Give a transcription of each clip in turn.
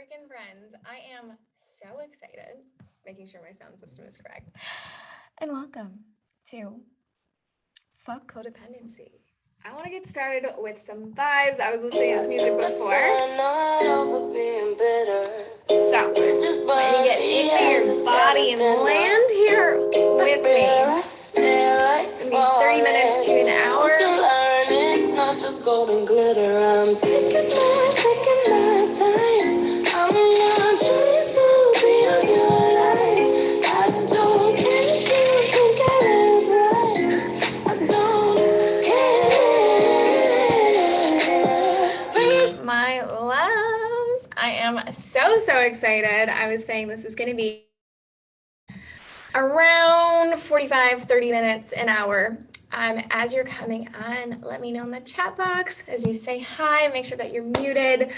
freaking friends. I am so excited, making sure my sound system is correct. And welcome to Fuck Codependency. I want to get started with some vibes. I was listening to this music before. So, when you get into your body and land here with me, it's going to be 30 minutes to an hour. Not just golden glitter. I'm taking my time. I'm not trying to be on your life. I don't care if you think I live right. I don't care. My loves, I am so excited. I was saying this is going to be around 45-30 minutes, an hour. As you're coming on, let me know in the chat box. As you say hi, make sure that you're muted.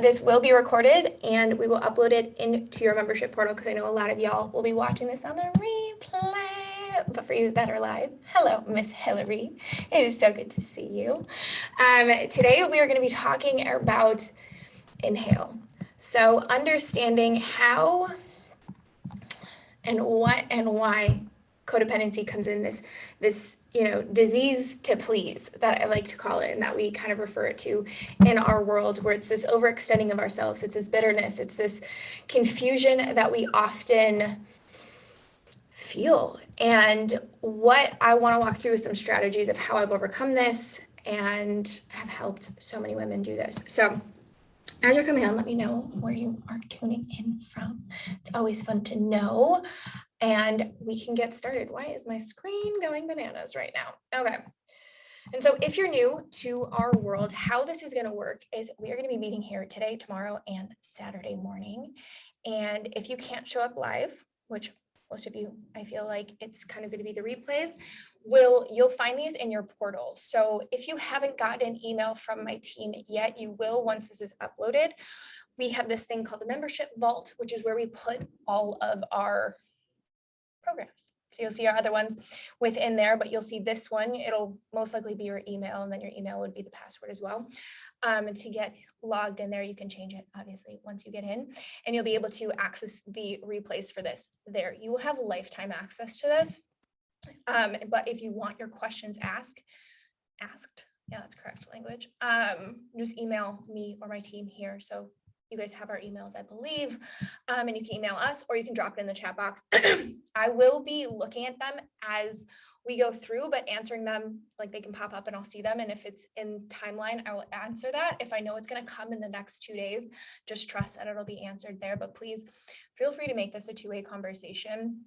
This will be recorded and we will upload it into your membership portal because I know a lot of y'all will be watching this on the replay. But for you that are live, hello, Miss Hillary. It is so good to see you. Today we are going to be talking about inhale. So understanding how and what and why codependency comes in, this disease to please that I like to call it, and that we kind of refer it to in our world, where it's this overextending of ourselves, it's this bitterness, it's this confusion that we often feel. And what I want to walk through is some strategies of how I've overcome this and have helped so many women do this. So as you're coming on, let me know where you are tuning in from. It's always fun to know. And we can get started. Why is my screen going bananas right now? Okay. And so if you're new to our world, how this is going to work is we are going to be meeting here today, tomorrow, and Saturday morning. And if you can't show up live, which most of you, I feel like it's kind of going to be the replays, you'll find these in your portal. So if you haven't gotten an email from my team yet, you will once this is uploaded. We have this thing called the membership vault, which is where we put all of our programs. So you'll see our other ones within there, but you'll see this one. It'll most likely be your email, and then your email would be the password as well. To get logged in there, you can change it, obviously, once you get in, and you'll be able to access the replays for this there. You will have lifetime access to this, but if you want your questions asked, yeah, that's correct language, just email me or my team here. So you guys have our emails, I believe, and you can email us or you can drop it in the chat box. I will be looking at them as we go through, but answering them, like they can pop up and I'll see them. And if it's in timeline, I will answer that. If I know it's going to come in the next 2 days, just trust that it'll be answered there. But please feel free to make this a two-way conversation.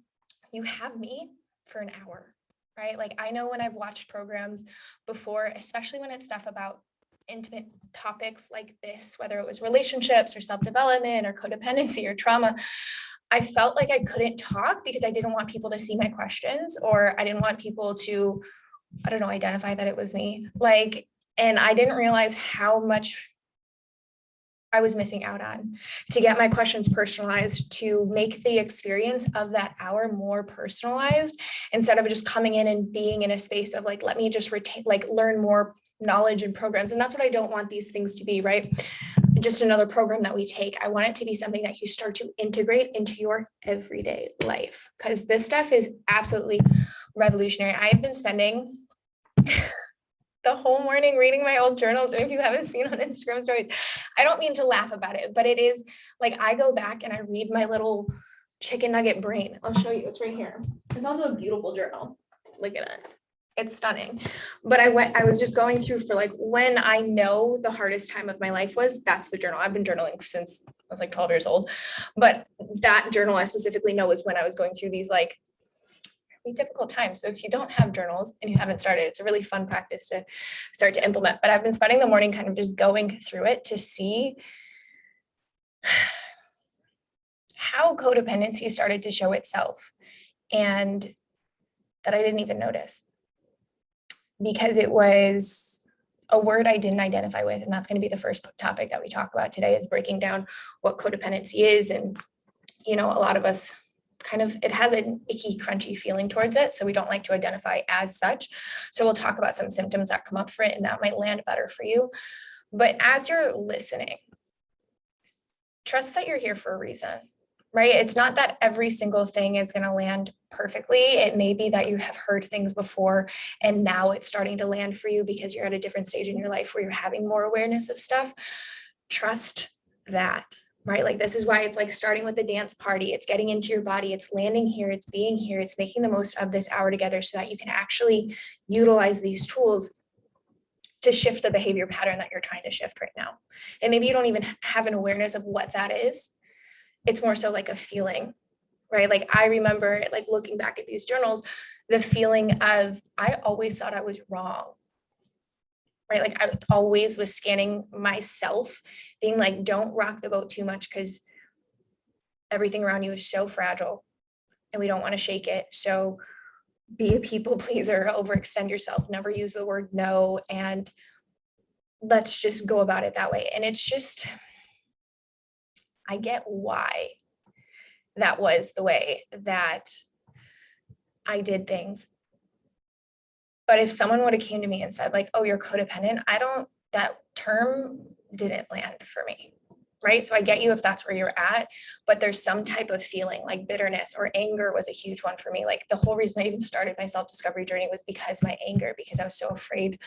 You have me for an hour, right? Like I know when I've watched programs before, especially when it's stuff about intimate topics like this, whether it was relationships or self-development or codependency or trauma, I felt like I couldn't talk because I didn't want people to see my questions, or I didn't want people to, identify that it was me. And I didn't realize how much I was missing out on to get my questions personalized, to make the experience of that hour more personalized, instead of just coming in and being in a space of let me just learn more knowledge and programs. And that's what I don't want these things to be, right? Just another program that we take. I want it to be something that you start to integrate into your everyday life, because this stuff is absolutely revolutionary. I have been spending the whole morning reading my old journals. And if you haven't seen on Instagram stories, I don't mean to laugh about it, but it is I go back and I read my little chicken nugget brain. I'll show you, it's right here. It's also a beautiful journal. Look at it. It's stunning. But I was just going through for when I know the hardest time of my life was, that's the journal. I've been journaling since I was 12 years old. But that journal I specifically know is when I was going through these difficult times. So if you don't have journals and you haven't started, it's a really fun practice to start to implement. But I've been spending the morning kind of just going through it to see how codependency started to show itself, and that I didn't even notice, because it was a word I didn't identify with. And that's going to be the first topic that we talk about today, is breaking down what codependency is. And, a lot of us it has an icky, crunchy feeling towards it. So we don't like to identify as such. So we'll talk about some symptoms that come up for it, and that might land better for you. But as you're listening, trust that you're here for a reason, right? It's not that every single thing is going to land perfectly. It may be that you have heard things before and now it's starting to land for you because you're at a different stage in your life where you're having more awareness of stuff. Trust that, right? Like this is why it's like starting with the dance party. It's getting into your body. It's landing here. It's being here. It's making the most of this hour together so that you can actually utilize these tools to shift the behavior pattern that you're trying to shift right now. And maybe you don't even have an awareness of what that is. It's more so like a feeling, right? Like I remember like looking back at these journals, the feeling of, I always thought I was wrong, right? Like I always was scanning myself, being like, don't rock the boat too much because everything around you is so fragile and we don't want to shake it. So be a people pleaser, overextend yourself, never use the word no, and let's just go about it that way. And it's just, I get why that was the way that I did things. But if someone would have came to me and said like, oh, you're codependent, that term didn't land for me, right? So I get you if that's where you're at, but there's some type of feeling like bitterness or anger was a huge one for me. Like the whole reason I even started my self-discovery journey was because my anger, because I was so afraid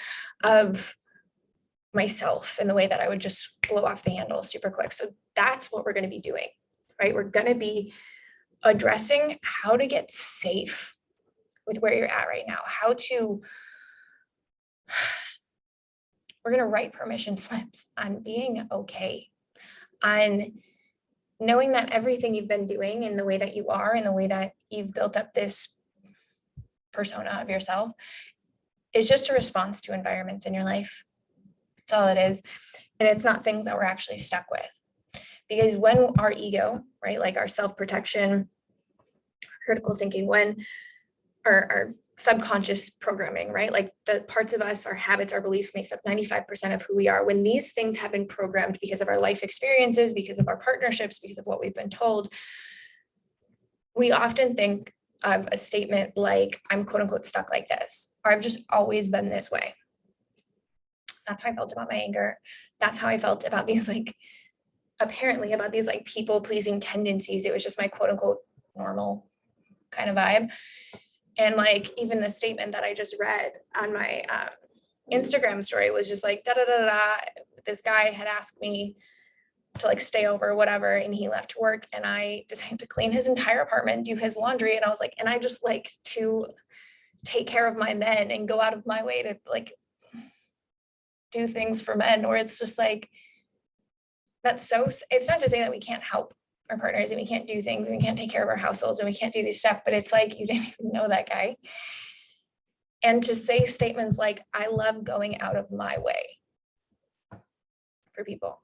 of myself and the way that I would just blow off the handle super quick. So that's what we're going to be doing, right? We're going to be addressing how to get safe with where you're at right now, we're going to write permission slips on being okay, on knowing that everything you've been doing and the way that you are and the way that you've built up this persona of yourself is just a response to environments in your life. That's all it is. And it's not things that we're actually stuck with. Because when our ego, right, like our self-protection, critical thinking, when our subconscious programming, right, like the parts of us, our habits, our beliefs makes up 95% of who we are. When these things have been programmed because of our life experiences, because of our partnerships, because of what we've been told, we often think of a statement like, I'm quote unquote stuck like this, or I've just always been this way. That's how I felt about my anger. That's how I felt about these apparently about these people pleasing tendencies. It was just my quote unquote normal kind of vibe. And even the statement that I just read on my Instagram story was just like, da da da da. This guy had asked me to stay over or whatever, and he left work, and I just had to clean his entire apartment, do his laundry, and I was like, and I just like to take care of my men and go out of my way to do things for men, where it's just that's so, it's not to say that we can't help our partners and we can't do things and we can't take care of our households and we can't do these stuff, but it's you didn't even know that guy. And to say statements like, I love going out of my way for people.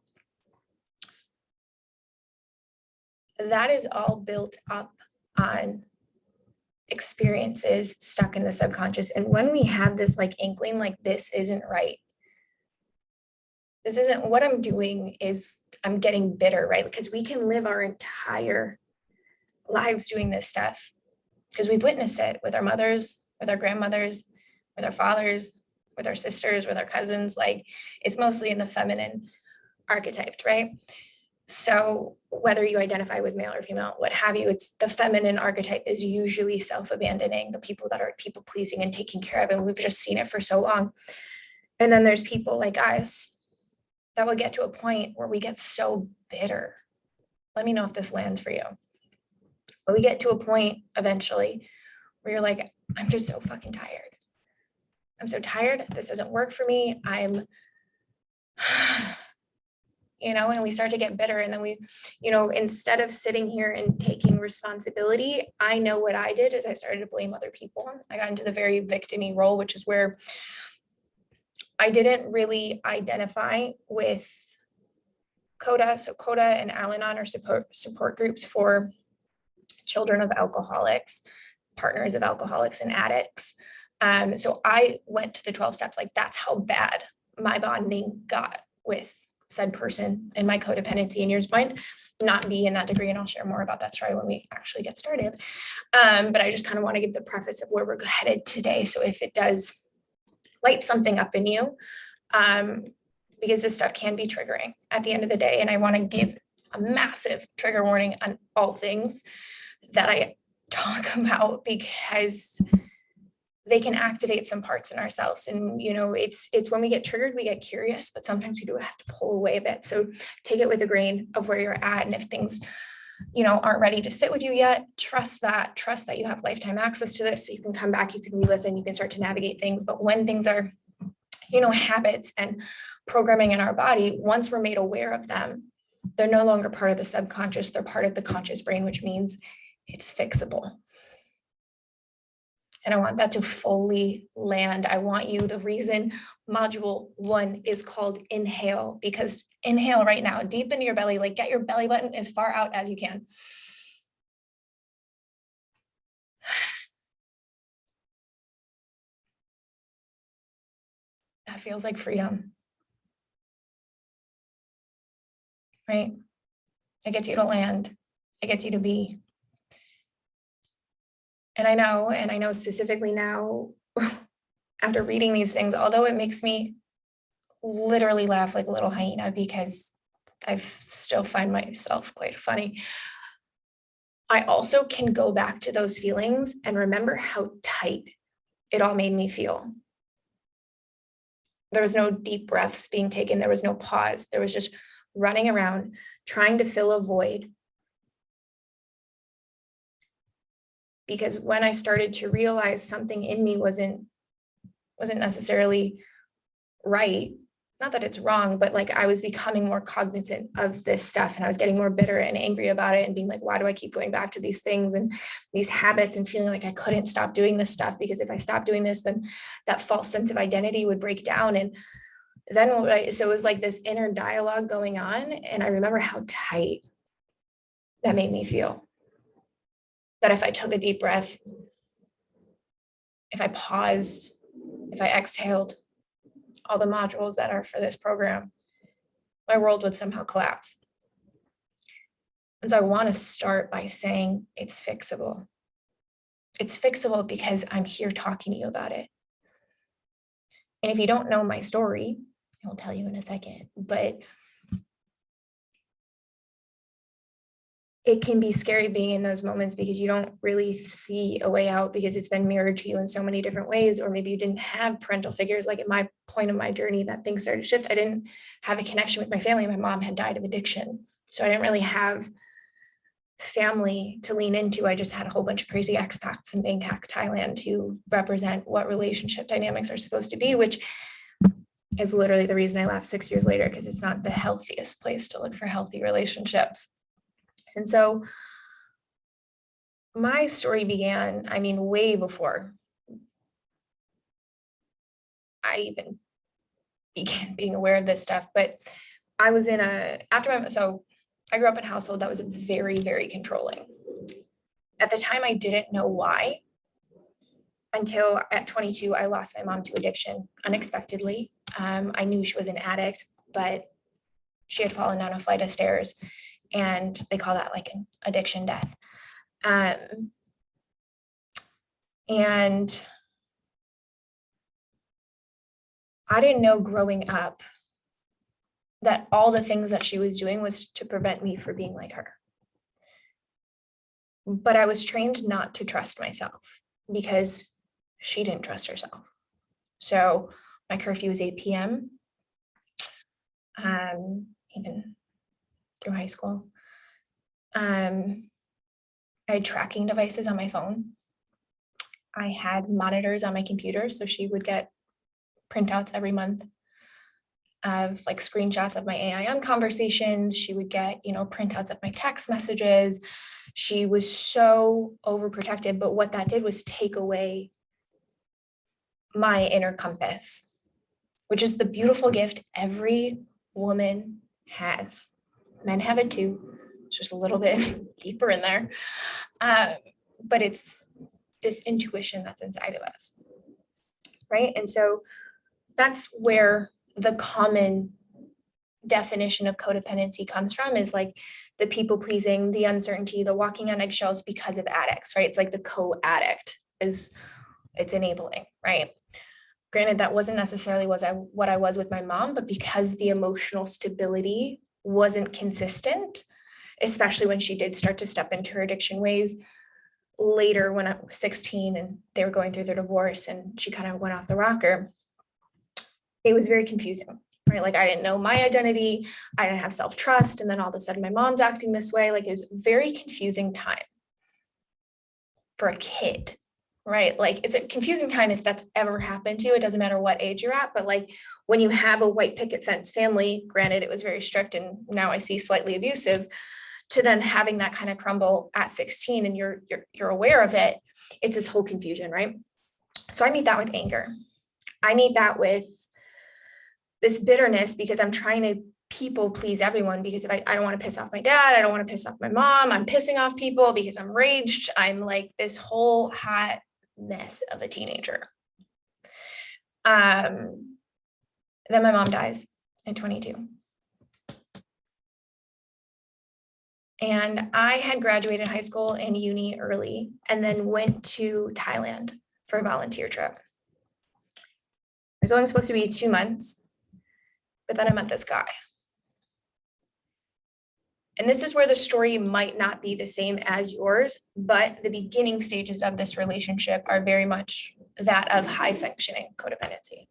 That is all built up on experiences stuck in the subconscious. And when we have this inkling, this isn't right, this isn't what I'm doing, is I'm getting bitter, right? Because we can live our entire lives doing this stuff because we've witnessed it with our mothers, with our grandmothers, with our fathers, with our sisters, with our cousins. It's mostly in the feminine archetyped, right? So whether you identify with male or female, what have you, it's the feminine archetype is usually self-abandoning, the people that are people pleasing and taking care of. And we've just seen it for so long. And then there's people like us that will get to a point where we get so bitter. Let me know if this lands for you. But we get to a point eventually where you're like, I'm just so fucking tired. I'm so tired. This doesn't work for me. I'm, and we start to get bitter. And then we, instead of sitting here and taking responsibility, I know what I did is I started to blame other people. I got into the very victim-y role, which is where I didn't really identify with CODA. So CODA and Al-Anon are support groups for children of alcoholics, partners of alcoholics and addicts. So I went to the 12 steps. That's how bad my bonding got with said person, and my codependency, and yours might not be in that degree. And I'll share more about that story when we actually get started. But I just kind of want to give the preface of where we're headed today. So if it does light something up in you, because this stuff can be triggering at the end of the day. And I want to give a massive trigger warning on all things that I talk about, because they can activate some parts in ourselves. And, it's when we get triggered, we get curious, but sometimes we do have to pull away a bit. So take it with a grain of where you're at. And if things, aren't ready to sit with you yet, trust that you have lifetime access to this. So you can come back, you can re-listen, you can start to navigate things. But when things are, habits and programming in our body, once we're made aware of them, they're no longer part of the subconscious, they're part of the conscious brain, which means it's fixable. And I want that to fully land. I want you, the reason module 1 is called inhale, because inhale right now, deep into your belly, like get your belly button as far out as you can. That feels like freedom, right? It gets you to land. It gets you to be. And I know specifically now, after reading these things, although it makes me literally laugh like a little hyena because I still find myself quite funny, I also can go back to those feelings and remember how tight it all made me feel. There was no deep breaths being taken. There was no pause. There was just running around, trying to fill a void. Because when I started to realize something in me wasn't necessarily right, not that it's wrong, but like I was becoming more cognizant of this stuff, and I was getting more bitter and angry about it and being like, why do I keep going back to these things and these habits, and feeling like I couldn't stop doing this stuff, because if I stopped doing this, then that false sense of identity would break down. And then so it was like this inner dialogue going on. And I remember how tight that made me feel. That if I took a deep breath, if I paused, if I exhaled, all the modules that are for this program, my world would somehow collapse. And so I want to start by saying it's fixable. It's fixable because I'm here talking to you about it. And if you don't know my story, I'll tell you in a second, but it can be scary being in those moments because you don't really see a way out, because it's been mirrored to you in so many different ways. Or maybe you didn't have parental figures. Like at my point of my journey that things started to shift, I didn't have a connection with my family. My mom had died of addiction. So I didn't really have family to lean into. I just had a whole bunch of crazy expats in Bangkok, Thailand, to represent what relationship dynamics are supposed to be, which is literally the reason I left 6 years later, because it's not the healthiest place to look for healthy relationships. And so my story began, way before I even began being aware of this stuff. But I was so I grew up in a household that was very, very controlling. At the time, I didn't know why, until at 22, I lost my mom to addiction unexpectedly. I knew she was an addict, but she had fallen down a flight of stairs, and they call that like an addiction death. And I didn't know growing up that all the things that she was doing was to prevent me from being like her. But I was trained not to trust myself because she didn't trust herself. So my curfew was 8 p.m. Even through high school. I had tracking devices on my phone. I had monitors on my computer, so she would get printouts every month of like screenshots of my AIM conversations. She would get, printouts of my text messages. She was so overprotective, but what that did was take away my inner compass, which is the beautiful gift every woman has. Men have it too. It's just a little bit deeper in there. But it's this intuition that's inside of us, right? And so that's where the common definition of codependency comes from, is like the people pleasing, the uncertainty, the walking on eggshells because of addicts, right? It's like the co-addict it's enabling, right? Granted, that wasn't necessarily what I was with my mom, but because the emotional stability wasn't consistent, especially when she did start to step into her addiction ways later when I was 16 and they were going through their divorce and she kind of went off the rocker. It was very confusing, right? Like I didn't know my identity. I didn't have self-trust. And then all of a sudden my mom's acting this way. Like it was a very confusing time for a kid, right? Like it's a confusing time if that's ever happened to you. It doesn't matter what age you're at, but like when you have a white picket fence family, granted it was very strict and now I see slightly abusive, to then having that kind of crumble at 16 and you're aware of it, it's this whole confusion, right? So I meet that with anger. I meet that with this bitterness because I'm trying to people please everyone, because if I don't want to piss off my dad, I don't want to piss off my mom, I'm pissing off people because I'm raged. I'm like this whole hot mess of a teenager. Then my mom dies at 22. And I had graduated high school and uni early and then went to Thailand for a volunteer trip. It was only supposed to be 2 months, but then I met this guy. And this is where the story might not be the same as yours, but the beginning stages of this relationship are very much that of high functioning codependency.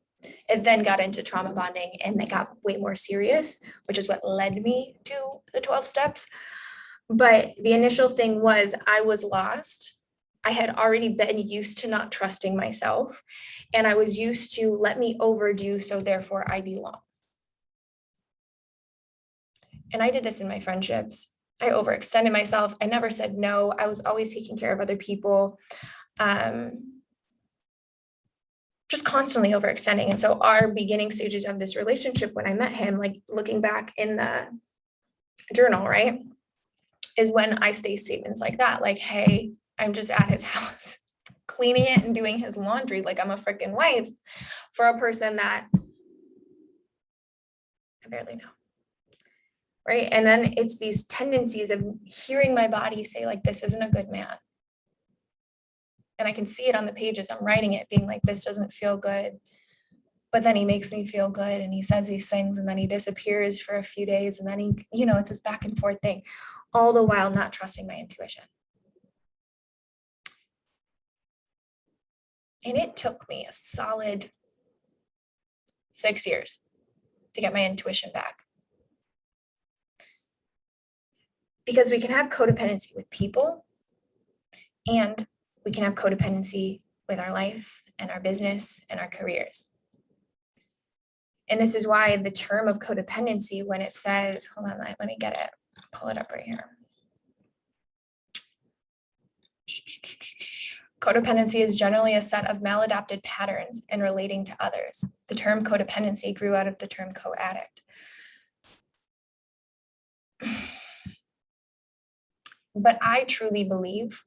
It then got into trauma bonding and they got way more serious, which is what led me to the 12 steps. But the initial thing was I was lost. I had already been used to not trusting myself. And I was used to let me overdo, so therefore I belong. And I did this in my friendships. I overextended myself. I never said no. I was always taking care of other people. Just constantly overextending. And so our beginning stages of this relationship, when I met him, like looking back in the journal, right, is when I say statements like that, like, hey, I'm just at his house cleaning it and doing his laundry like I'm a freaking wife for a person that I barely know. Right. And then it's these tendencies of hearing my body say, like, this isn't a good man. And I can see it on the pages. I'm writing it being like, this doesn't feel good. But then he makes me feel good and he says these things and then he disappears for a few days. And then he, it's this back and forth thing, all the while not trusting my intuition. And it took me a solid 6 years to get my intuition back. Because we can have codependency with people and we can have codependency with our life and our business and our careers. And this is why the term of codependency, when it says, hold on, let me get it, pull it up right here. Codependency is generally a set of maladapted patterns in relating to others. The term codependency grew out of the term co-addict. But I truly believe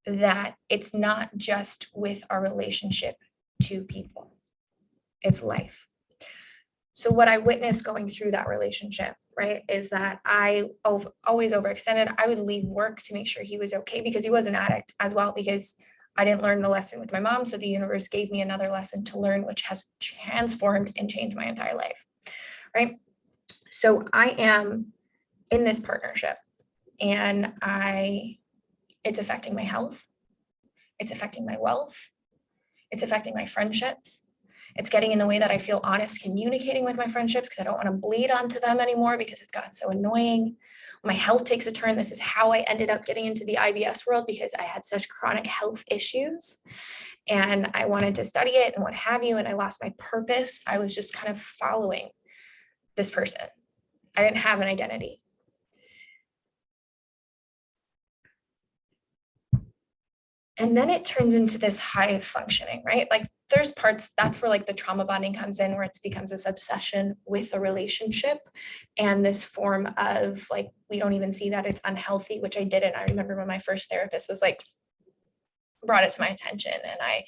that it's not just with our relationship to people, it's life. So what I witnessed going through that relationship, right, is that I always overextended. I would leave work to make sure he was okay because he was an addict as well, because I didn't learn the lesson with my mom. So the universe gave me another lesson to learn, which has transformed and changed my entire life, right? So I am in this partnership and it's affecting my health. It's affecting my wealth. It's affecting my friendships. It's getting in the way that I feel honest communicating with my friendships because I don't want to bleed onto them anymore because it's gotten so annoying. My health takes a turn. This is how I ended up getting into the IBS world because I had such chronic health issues and I wanted to study it and what have you. And I lost my purpose. I was just kind of following this person. I didn't have an identity. And then it turns into this high functioning, right? Like there's parts, that's where like the trauma bonding comes in, where it becomes this obsession with a relationship and this form of like, we don't even see that it's unhealthy, which I didn't. I remember when my first therapist was like, brought it to my attention and I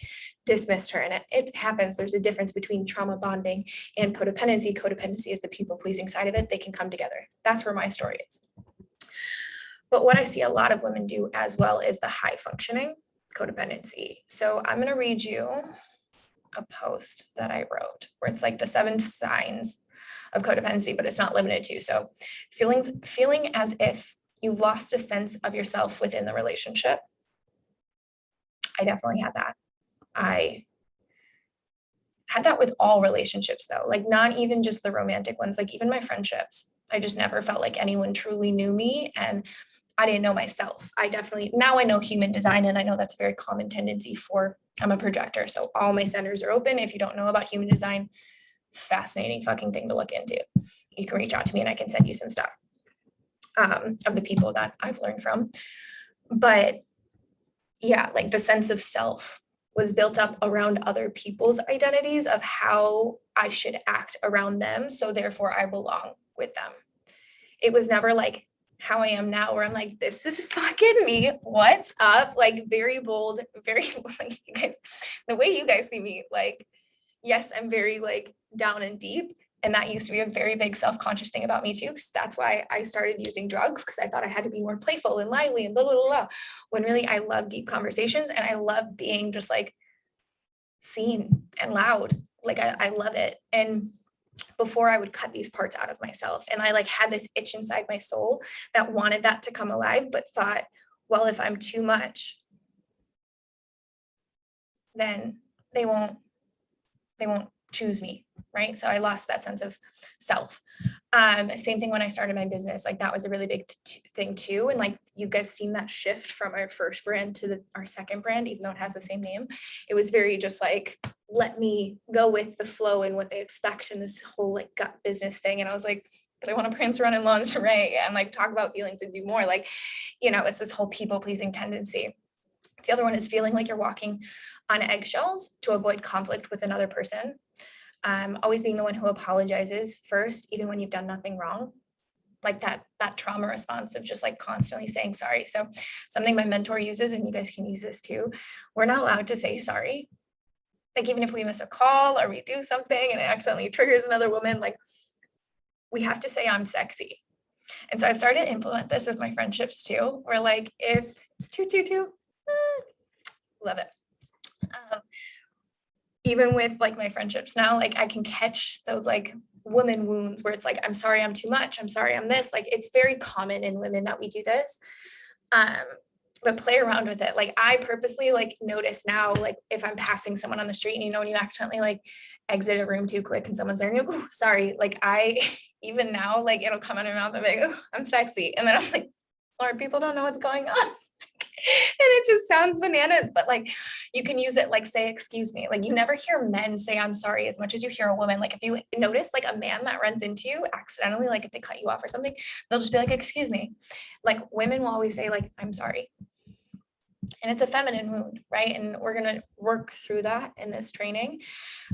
dismissed her. And it happens. There's a difference between trauma bonding and codependency. Codependency is the people pleasing side of it. They can come together. That's where my story is. But what I see a lot of women do as well is the high functioning codependency. So I'm going to read you a post that I wrote where it's like the 7 signs of codependency, but it's not limited to. So feeling as if you've lost a sense of yourself within the relationship. I definitely had that. I had that with all relationships though, like not even just the romantic ones, like even my friendships. I just never felt like anyone truly knew me, and I didn't know myself. Now I know human design, and I know that's a very common tendency I'm a projector. So all my centers are open. If you don't know about human design, fascinating fucking thing to look into. You can reach out to me and I can send you some stuff of the people that I've learned from. But yeah, like the sense of self was built up around other people's identities of how I should act around them. So therefore I belong with them. It was never like how I am now, where I'm like, this is fucking me. What's up? Like very bold, very like you guys, the way you guys see me, like, yes, I'm very like down and deep. And that used to be a very big self-conscious thing about me too, because that's why I started using drugs, because I thought I had to be more playful and lively and blah, blah, blah, blah. When really I love deep conversations and I love being just like seen and loud. Like I love it. And before I would cut these parts out of myself, and I like had this itch inside my soul that wanted that to come alive, but thought, well, if I'm too much, then they won't choose me, right? So I lost that sense of self. Same thing when I started my business, like that was a really big thing too. And like you guys seen that shift from our first brand to our second brand, even though it has the same name. It was very just like, let me go with the flow and what they expect in this whole like gut business thing. And I was like, but I want to prance around in lingerie and like talk about feelings and do more. Like, it's this whole people pleasing tendency. The other one is feeling like you're walking on eggshells to avoid conflict with another person. Always being the one who apologizes first, even when you've done nothing wrong. Like that trauma response of just like constantly saying sorry. So something my mentor uses, and you guys can use this too, we're not allowed to say sorry. Like even if we miss a call or we do something and it accidentally triggers another woman, like we have to say I'm sexy. And so I've started to implement this with my friendships too, where like if it's 222, love it. Even with like my friendships now, like I can catch those like woman wounds where it's like, I'm sorry, I'm too much. I'm sorry, I'm this. Like it's very common in women that we do this. But play around with it. Like I purposely like notice now, like if I'm passing someone on the street and when you accidentally like exit a room too quick and someone's there and you go, sorry. Like I, even now, like it'll come out of my mouth and be like, oh, I'm sexy. And then I'm like, Lord, people don't know what's going on. And it just sounds bananas, but like you can use it like say, excuse me. Like you never hear men say I'm sorry as much as you hear a woman. Like if you notice like a man that runs into you accidentally, like if they cut you off or something, they'll just be like, excuse me. Like women will always say like, I'm sorry. And it's a feminine wound, right? And we're going to work through that in this training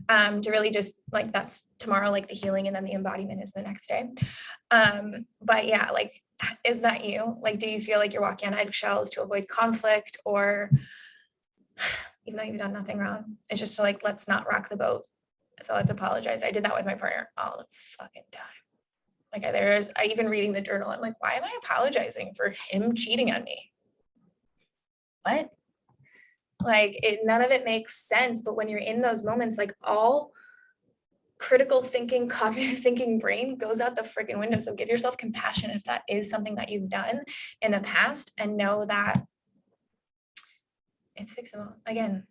to really just like, that's tomorrow, like the healing, and then the embodiment is the next day. But yeah, like, is that you? Like, do you feel like you're walking on eggshells to avoid conflict, or even though you've done nothing wrong, it's just to like, let's not rock the boat. So let's apologize. I did that with my partner all the fucking time. Like I even reading the journal, I'm like, why am I apologizing for him cheating on me? What? Like none of it makes sense. But when you're in those moments, like all critical thinking, cognitive thinking brain goes out the freaking window. So give yourself compassion if that is something that you've done in the past, and know that it's fixable. Again,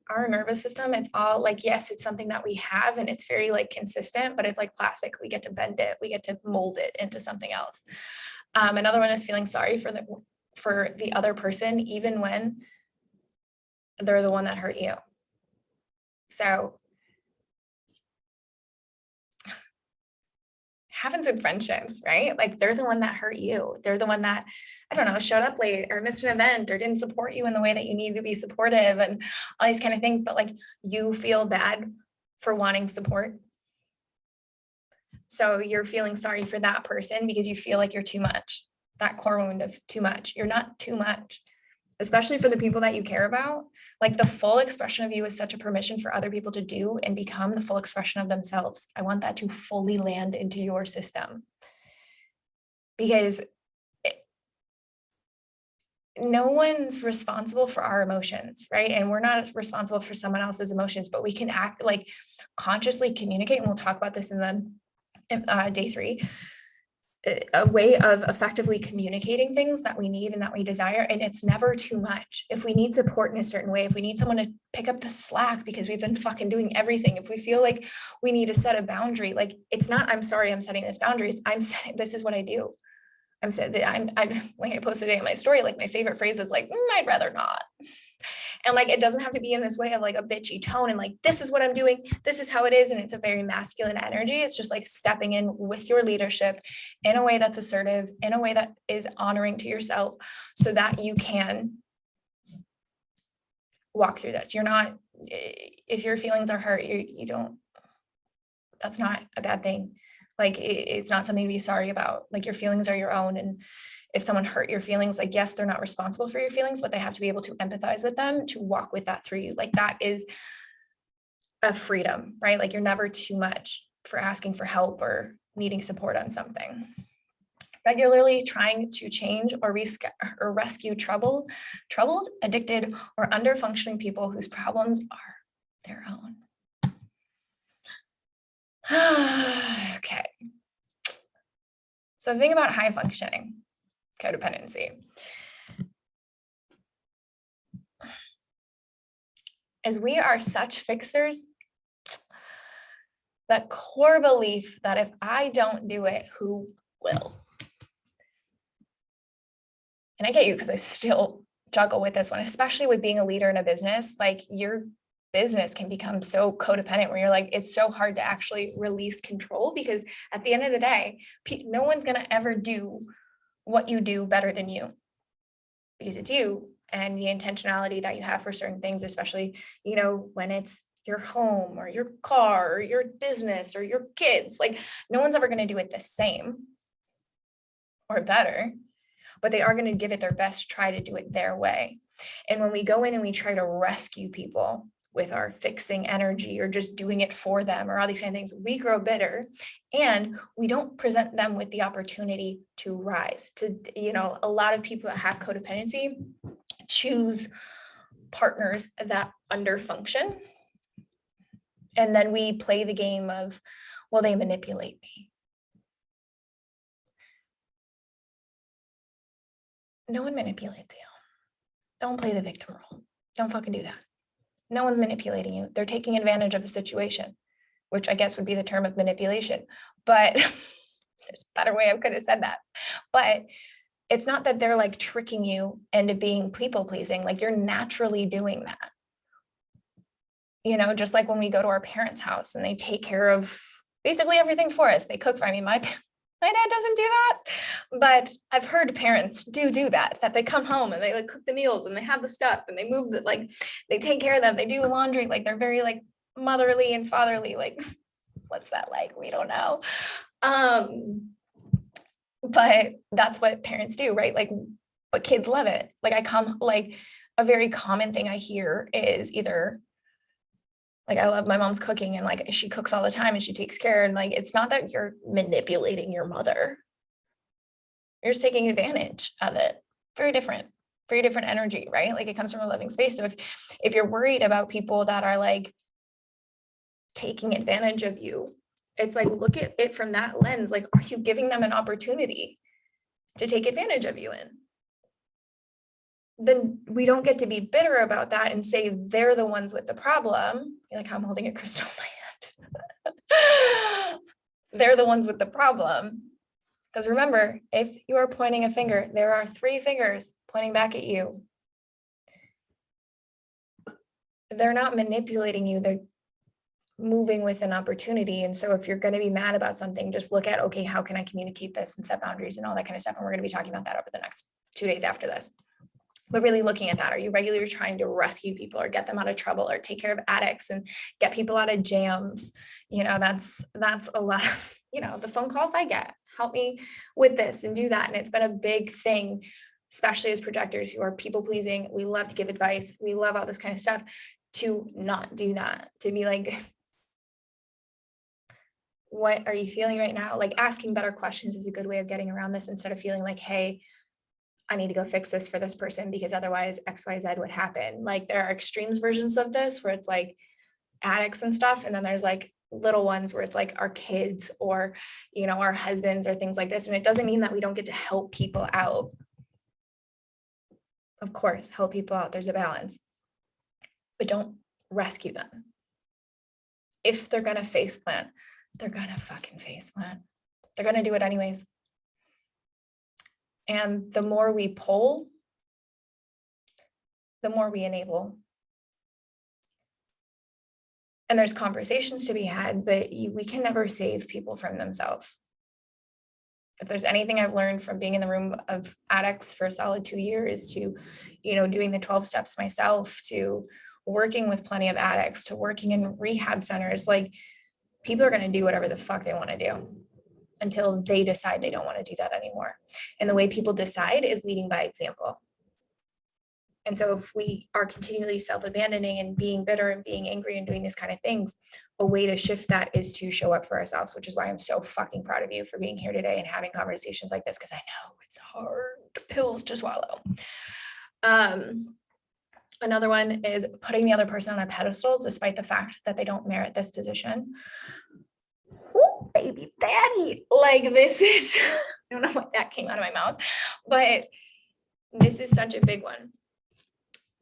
our nervous system, it's all like, yes, it's something that we have and it's very like consistent, but it's like plastic. We get to bend it. We get to mold it into something else. Another one is feeling sorry for the other person, even when they're the one that hurt you. So happens with friendships, right? Like they're the one that hurt you. They're the one that, I don't know, showed up late or missed an event or didn't support you in the way that you needed to be supportive and all these kind of things. But like you feel bad for wanting support. So you're feeling sorry for that person because you feel like you're too much. That core wound of too much. You're not too much, especially for the people that you care about. Like the full expression of you is such a permission for other people to do and become the full expression of themselves. I want that to fully land into your system, because no one's responsible for our emotions, right? And we're not responsible for someone else's emotions, but we can act like consciously communicate. And we'll talk about this in the day 3, a way of effectively communicating things that we need and that we desire. And it's never too much. If we need support in a certain way, if we need someone to pick up the slack because we've been fucking doing everything, if we feel like we need to set a boundary, like it's not, I'm sorry, I'm setting this boundary. It's I'm setting, this is what I do. I'm like I posted today in my story, like my favorite phrase is like, I'd rather not. And like, it doesn't have to be in this way of like a bitchy tone and like, this is what I'm doing. This is how it is. And it's a very masculine energy. It's just like stepping in with your leadership in a way that's assertive, in a way that is honoring to yourself so that you can walk through this. You're not, if your feelings are hurt, you don't, that's not a bad thing. Like it's not something to be sorry about. Like your feelings are your own. And if someone hurt your feelings, like, yes, they're not responsible for your feelings, but they have to be able to empathize with them, to walk with that through you. Like that is a freedom, right? Like you're never too much for asking for help or needing support on something. Regularly trying to change or rescue troubled, addicted, or under-functioning people whose problems are their own. Okay. So the thing about high functioning codependency is we are such fixers. That core belief that if I don't do it, who will? And I get you because I still juggle with this one, especially with being a leader in a business. Like your business can become so codependent where you're like, it's so hard to actually release control because at the end of the day, no one's going to ever do what you do better than you because it's you and the intentionality that you have for certain things, especially, you know, when it's your home or your car or your business or your kids. Like no one's ever going to do it the same or better, but they are going to give it their best try to do it their way. And when we go in and we try to rescue people with our fixing energy or just doing it for them or all these kind of things, we grow bitter and we don't present them with the opportunity to rise. To, you know, a lot of people that have codependency choose partners that underfunction. And then we play the game of, well, they manipulate me. No one manipulates you. Don't play the victim role. Don't fucking do that. No one's manipulating you. They're taking advantage of a situation, which I guess would be the term of manipulation. But there's a better way I could have said that. But it's not that they're like tricking you into being people pleasing. Like you're naturally doing that. You know, just like when we go to our parents' house and they take care of basically everything for us. They cook for me. My dad doesn't do that, but I've heard parents do that they come home and they like cook the meals and they have the stuff and they move the, like they take care of them. They do the laundry. Like they're very like motherly and fatherly. Like what's that like? We don't know. But that's what parents do, right? Like, but kids love it. Like like a very common thing I hear is either like, I love my mom's cooking and like, she cooks all the time and she takes care. And like, it's not that you're manipulating your mother. You're just taking advantage of it. Very different energy, right? Like it comes from a loving space. So if you're worried about people that are like taking advantage of you, it's like, look at it from that lens. Like, are you giving them an opportunity to take advantage of you in? Then we don't get to be bitter about that and say they're the ones with the problem. Like how I'm holding a crystal in my hand. They're the ones with the problem. Because remember, if you are pointing a finger, there are 3 fingers pointing back at you. They're not manipulating you. They're moving with an opportunity. And so if you're going to be mad about something, just look at, okay, how can I communicate this and set boundaries and all that kind of stuff. And we're going to be talking about that over the next 2 days after this. But really looking at that, are you regularly trying to rescue people or get them out of trouble or take care of addicts and get people out of jams? You know, that's a lot of, you know, the phone calls I get, help me with this and do that. And it's been a big thing, especially as projectors who are people pleasing. We love to give advice. We love all this kind of stuff, to not do that, to be like, what are you feeling right now? Like asking better questions is a good way of getting around this instead of feeling like, hey, I need to go fix this for this person because otherwise XYZ would happen. Like there are extremes versions of this where it's like addicts and stuff. And then there's like little ones where it's like our kids or, you know, our husbands or things like this. And it doesn't mean that we don't get to help people out. Of course, help people out. There's a balance, but don't rescue them. If they're going to face plant, they're going to fucking face plant. They're going to do it anyways. And the more we pull, the more we enable. And there's conversations to be had, but we can never save people from themselves. If there's anything I've learned from being in the room of addicts for a solid 2 years to, you know, doing the 12 steps myself, to working with plenty of addicts, to working in rehab centers, like people are going to do whatever the fuck they want to do until they decide they don't want to do that anymore. And the way people decide is leading by example. And so if we are continually self-abandoning and being bitter and being angry and doing these kind of things, a way to shift that is to show up for ourselves, which is why I'm so fucking proud of you for being here today and having conversations like this, because I know it's hard pills to swallow. Another one is putting the other person on a pedestal despite the fact that they don't merit this position. Ooh, baby daddy, like this is, I don't know why that came out of my mouth, but this is such a big one.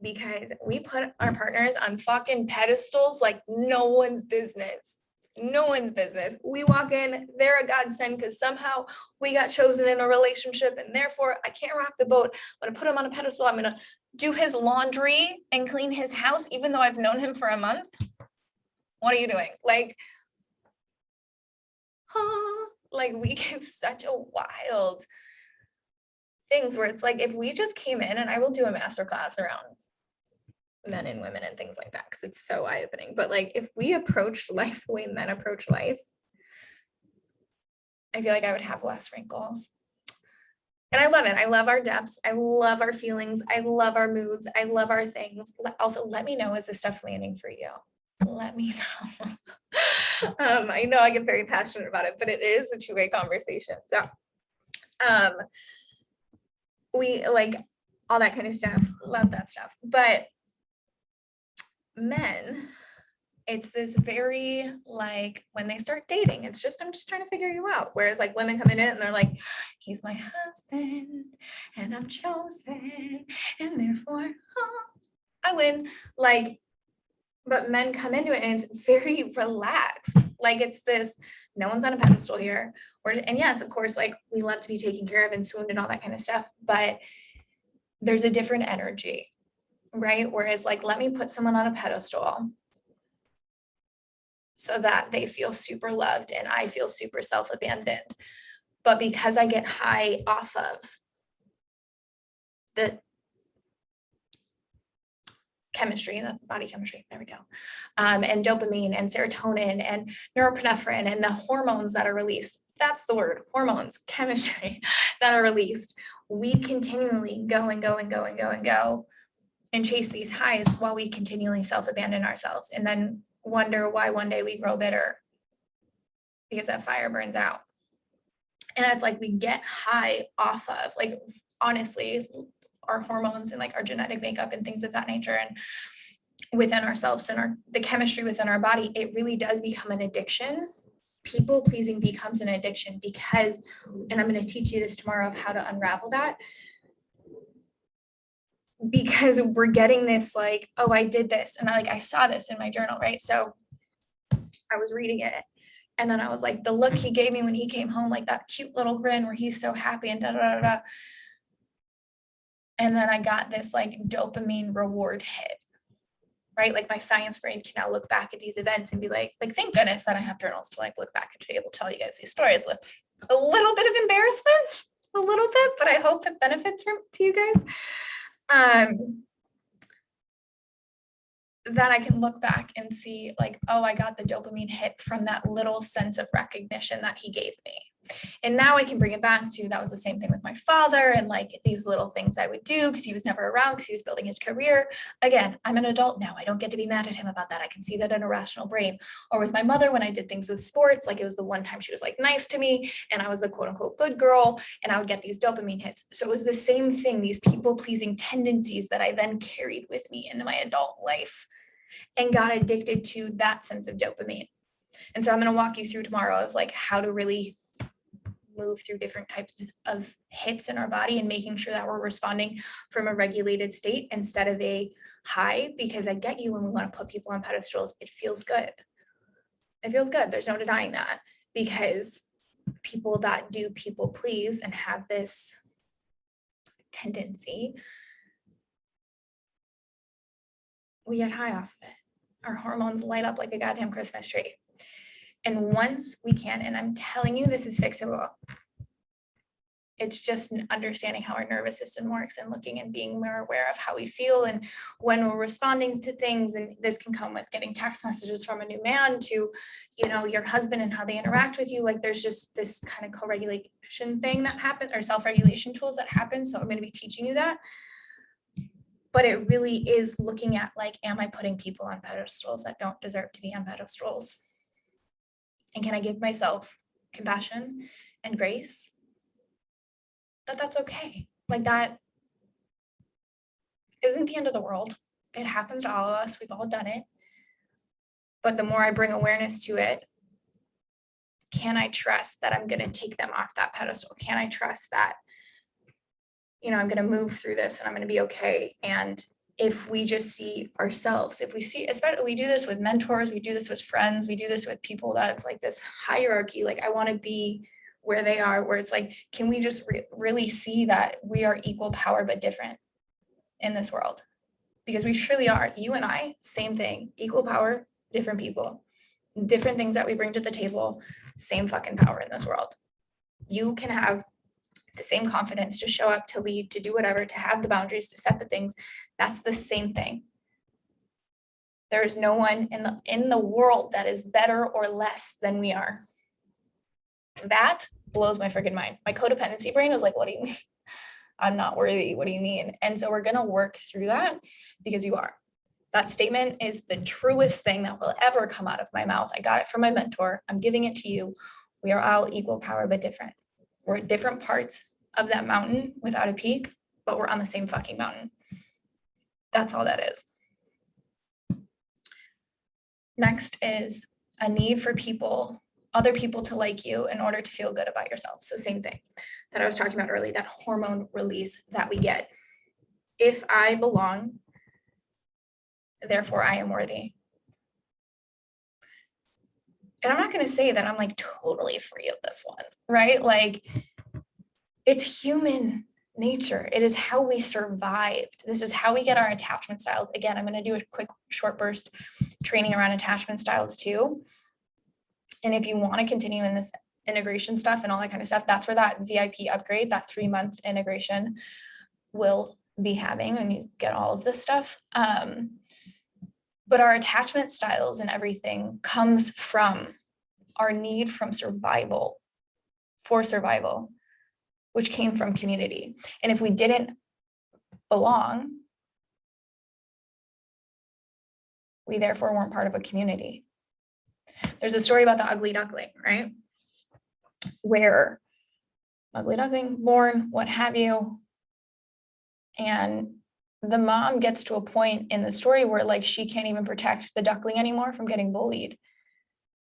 Because we put our partners on fucking pedestals like no one's business. No one's business. We walk in, they're a godsend because somehow we got chosen in a relationship and therefore I can't rock the boat. I'm going to put him on a pedestal. I'm going to do his laundry and clean his house even though I've known him for a month. What are you doing? Like we give such a wild things where it's like if we just came in, and I will do a masterclass around men and women and things like that because it's so eye-opening, but like if we approached life the way men approach life, I feel like I would have less wrinkles. And I love it. I love our depths. I love our feelings. I love our moods. I love our things. Also, let me know, is this stuff landing for you? Let me know. I know I get very passionate about it, but it is a two-way conversation. So we like all that kind of stuff. Love that stuff. But men, it's this very like when they start dating, it's just I'm just trying to figure you out. Whereas like women come in and they're like, he's my husband and I'm chosen and therefore I win. Like, but men come into it and it's very relaxed. Like it's this, no one's on a pedestal here. And yes, of course, like we love to be taken care of and swooned and all that kind of stuff, but there's a different energy. Right? Whereas like, let me put someone on a pedestal so that they feel super loved and I feel super self-abandoned. But because I get high off of the chemistry, that's body chemistry, there we go, and dopamine and serotonin and norepinephrine and the hormones that are released, that's the word, hormones, chemistry that are released, we continually go and go and go and go and go and chase these highs while we continually self-abandon ourselves and then wonder why one day we grow bitter because that fire burns out. And it's like we get high off of, like, honestly, our hormones and like our genetic makeup and things of that nature and within ourselves and the chemistry within our body, it really does become an addiction. People pleasing becomes an addiction because, and I'm going to teach you this tomorrow of how to unravel that, because we're getting this like, oh, I did this. And I saw this in my journal, right? So I was reading it and then I was like, the look he gave me when he came home, like that cute little grin where he's so happy and da, da, da, da. And then I got this like dopamine reward hit, right? Like my science brain can now look back at these events and be like, thank goodness that I have journals to like look back and be able to tell you guys these stories with a little bit of embarrassment, a little bit, but I hope it benefits to you guys. That I can look back and see like, oh, I got the dopamine hit from that little sense of recognition that he gave me. And now I can bring it back to, that was the same thing with my father and like these little things I would do because he was never around because he was building his career. Again, I'm an adult now. I don't get to be mad at him about that. I can see that in a rational brain. Or with my mother, when I did things with sports, like it was the one time she was like nice to me and I was the quote unquote good girl and I would get these dopamine hits. So it was the same thing, these people pleasing tendencies that I then carried with me into my adult life and got addicted to that sense of dopamine. And so I'm going to walk you through tomorrow of like how to really move through different types of hits in our body and making sure that we're responding from a regulated state instead of a high, because I get you when we want to put people on pedestals. It feels good. It feels good. There's no denying that, because people that do people please and have this tendency, we get high off of it. Our hormones light up like a goddamn Christmas tree. And once we can, and I'm telling you, this is fixable. It's just understanding how our nervous system works and looking and being more aware of how we feel and when we're responding to things. And this can come with getting text messages from a new man to, you know, your husband and how they interact with you. Like there's just this kind of co-regulation thing that happens, or self-regulation tools that happen. So I'm going to be teaching you that. But it really is looking at like, am I putting people on pedestals that don't deserve to be on pedestals? And can I give myself compassion and grace? That's okay. Like that isn't the end of the world. It happens to all of us. We've all done it. But the more I bring awareness to it, can I trust that I'm going to take them off that pedestal? Can I trust that, you know, I'm going to move through this and I'm going to be okay? And if we just see ourselves, if we see, especially we do this with mentors, we do this with friends, we do this with people that it's like this hierarchy, like I want to be where they are, where it's like, can we just really see that we are equal power, but different in this world? Because we truly are. You and I, same thing, equal power, different people, different things that we bring to the table, same fucking power in this world. You can have the same confidence to show up, to lead, to do whatever, to have the boundaries, to set the things. That's the same thing. There is no one in the world that is better or less than we are. That blows my freaking mind. My codependency brain is like, what do you mean? I'm not worthy. What do you mean? And so we're going to work through that, because you are. That statement is the truest thing that will ever come out of my mouth. I got it from my mentor. I'm giving it to you. We are all equal power, but different. We're at different parts of that mountain without a peak, but we're on the same fucking mountain. That's all that is. Next is a need for people, other people to like you in order to feel good about yourself. So same thing that I was talking about earlier, that hormone release that we get. If I belong, therefore I am worthy. And I'm not going to say that I'm like totally free of this one, right? Like it's human nature. It is how we survived. This is how we get our attachment styles. Again, I'm going to do a quick short burst training around attachment styles too. And if you want to continue in this integration stuff and all that kind of stuff, that's where that VIP upgrade, that 3-month integration will be having, and you get all of this stuff. But our attachment styles and everything comes from our need from survival, for survival, which came from community. And if we didn't belong, we therefore weren't part of a community. There's a story about the ugly duckling, right? Where ugly duckling, born, what have you. And the mom gets to a point in the story where like she can't even protect the duckling anymore from getting bullied.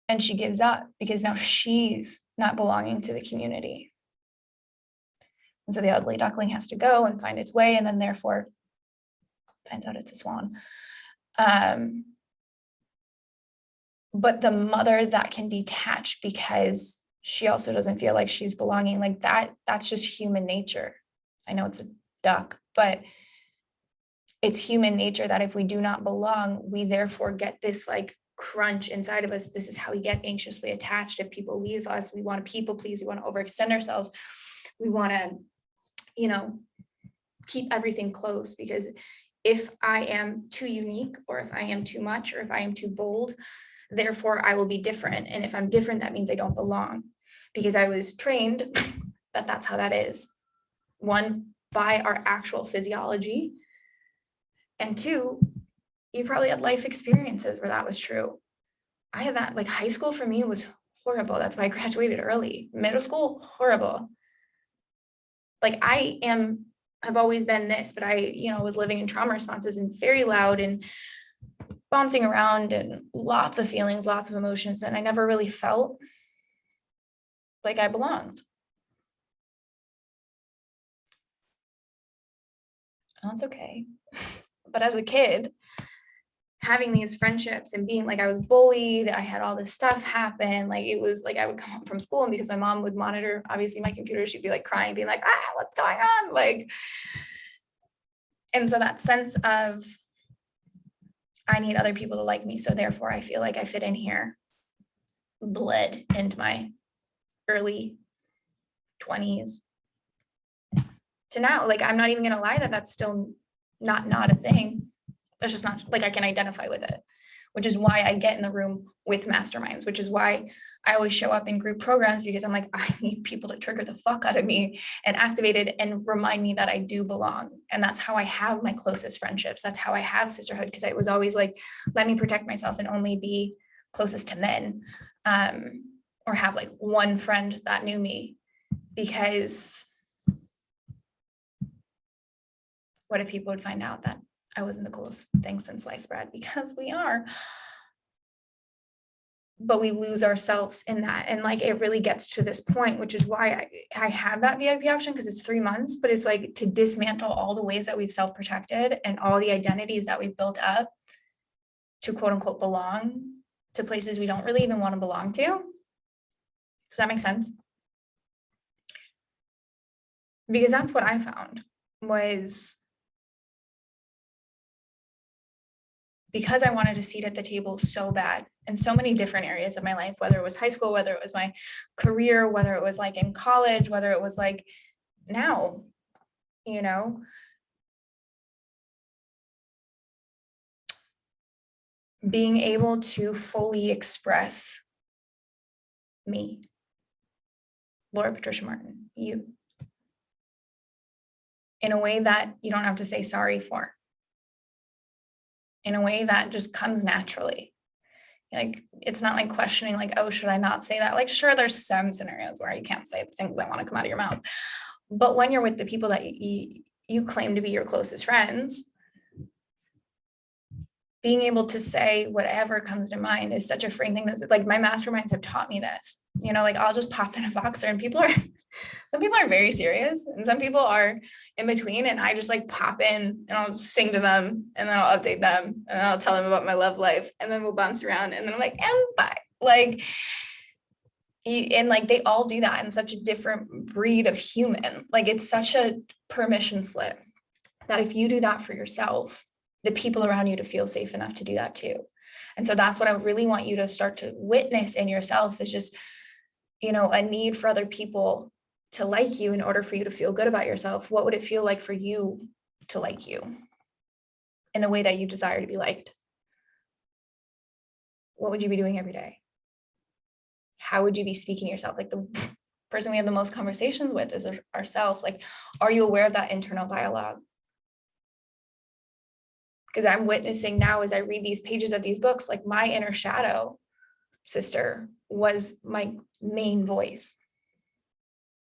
And she gives up because now she's not belonging to the community. And so the ugly duckling has to go and find its way, and then therefore finds out it's a swan. But the mother that can detach because she also doesn't feel like she's belonging, like that's just human nature. I know it's a duck, but it's human nature that if we do not belong, we therefore get this like crunch inside of us. This is how we get anxiously attached. If people leave us, we want to people please, we want to overextend ourselves. We want to, you know, keep everything close, because if I am too unique, or if I am too much, or if I am too bold, therefore I will be different. And if I'm different, that means I don't belong, because I was trained that that's how that is. One, by our actual physiology. And two, you probably had life experiences where that was true. I had that, like high school for me was horrible. That's why I graduated early. Middle school, horrible. Like I've always been this, but I, was living in trauma responses and very loud and bouncing around and lots of feelings, lots of emotions, and I never really felt like I belonged. That's okay. But as a kid, having these friendships and being like, I was bullied, I had all this stuff happen. Like, it was like I would come home from school, and because my mom would monitor, obviously, my computer, she'd be like crying, being like, what's going on? Like, and so that sense of, I need other people to like me, so therefore I feel like I fit in here, bled into my early 20s to now. Like, I'm not even gonna lie that that's still not a thing. It's just not, like, I can identify with it, which is why I get in the room with masterminds, which is why I always show up in group programs, because I'm like, I need people to trigger the fuck out of me and activate it and remind me that I do belong. And that's how I have my closest friendships. That's how I have sisterhood, because I was always like, let me protect myself and only be closest to men, or have like one friend that knew me, because what if people would find out that I wasn't the coolest thing since sliced bread? Because we are. But we lose ourselves in that. And like, it really gets to this point, which is why I have that VIP option, because it's 3 months, but it's like to dismantle all the ways that we've self-protected and all the identities that we've built up to quote unquote belong to places we don't really even want to belong to. Does that make sense? Because that's what I found was, because I wanted a seat at the table so bad in so many different areas of my life, whether it was high school, whether it was my career, whether it was like in college, whether it was like now, you know, being able to fully express me, Laura Patricia Martin, you, in a way that you don't have to say sorry for, in a way that just comes naturally. Like, it's not like questioning, like, oh, should I not say that? Like, sure, there's some scenarios where you can't say the things that want to come out of your mouth. But when you're with the people that you claim to be your closest friends, being able to say whatever comes to mind is such a freeing thing. That's like, my masterminds have taught me this, you know, like, I'll just pop in a Voxer and some people are very serious and some people are in between, and I just like pop in and I'll just sing to them, and then I'll update them, and then I'll tell them about my love life, and then we'll bounce around, and then I'm like, and bye. Like, and like, they all do that in such a different breed of human. Like, it's such a permission slip that if you do that for yourself, the people around you to feel safe enough to do that too. And so that's what I really want you to start to witness in yourself, is just, you know, a need for other people to like you in order for you to feel good about yourself. What would it feel like for you to like you in the way that you desire to be liked? What would you be doing every day? How would you be speaking to yourself? Like, the person we have the most conversations with is ourselves. Like, are you aware of that internal dialogue? Because I'm witnessing now, as I read these pages of these books, like, my inner shadow sister was my main voice.